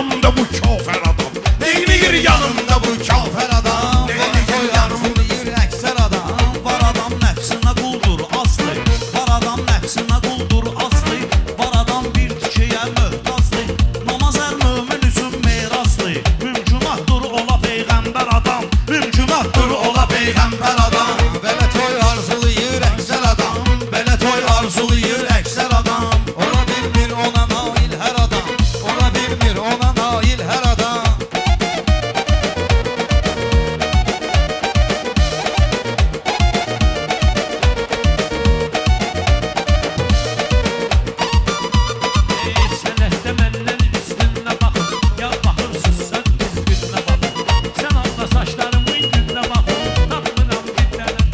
yanımda bu kafir adam? Neyliyir yanımda bu kafir adam? Neyliyir yanımda? Əksər adam, var adam nəfsinə quldur aslı. Var adam nəfsinə quldur aslı. Var adam bir tikəyə möhtazlı. Namaz hər mömin üçün miraslı. Mümkünatdır ola peyğəmbər adam. Mümkünatdır ola peyğəmbər adam. Belə toy arzulayır əksər adam. Belə toy arzulayır əksər adam. Ola bilmir ona nail hər adam. Ola bilmir ona nail hər adam. Sənətdə məndən üstünə baxın. Ya baxırsız sən düzgünə baxın. Sən anla saçlarımın günə baxın. Tapmıram bir dənə.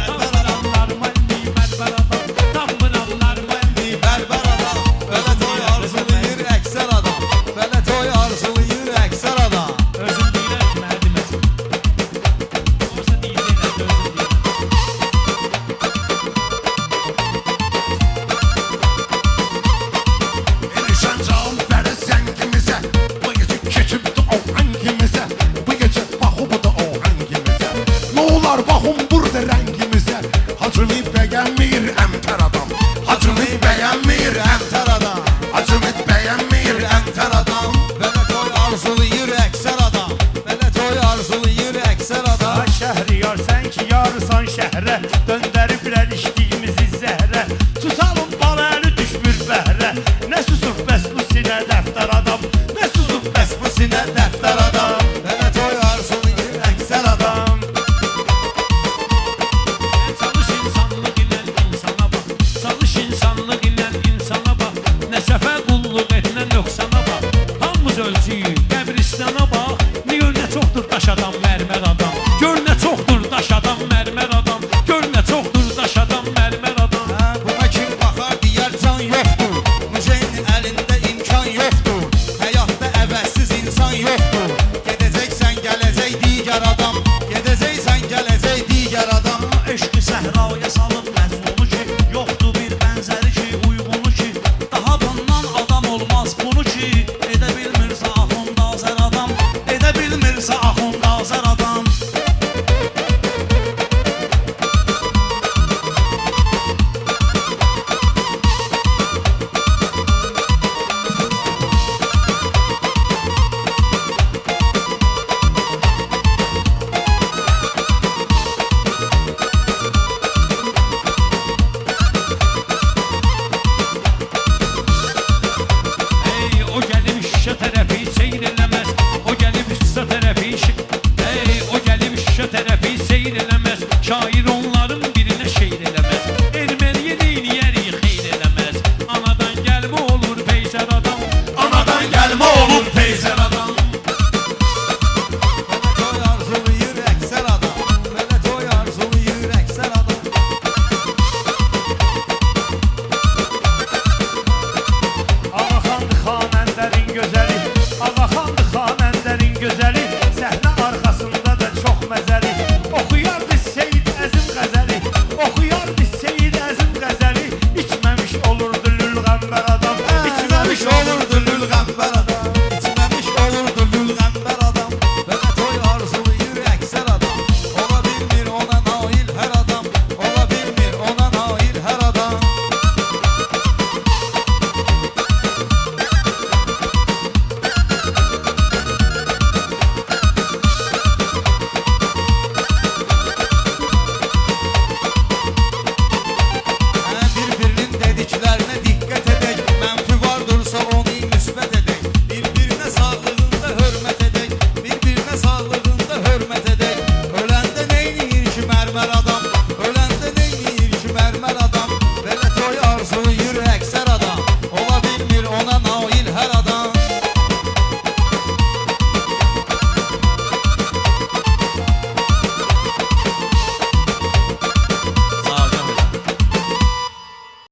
Tapmıramlar mənni bərbər adam. Tapmıramlar mənni Bərbər adam, belə toy arzulayır əksər adam. Belə toy arzulayır əksər adam. özün deyirəm ki, mənə deməsin. Olsa deyirəm, özün deyirəm. Erişen cevap verirsen kimize? Bu gece keçibdi o hangimize? Bu gece bakıbdı o hangimize? Ne olar bakın burada rengimize? Hacını beğenmir emter adam. Hacını beğenmir emter adam. Hacını beğenmir emter adam. Belə toy arzulayır əksər adam. Belə toy arzulayır əksər adam. Şəhriyar sən ki yarısan şəhrə. Dön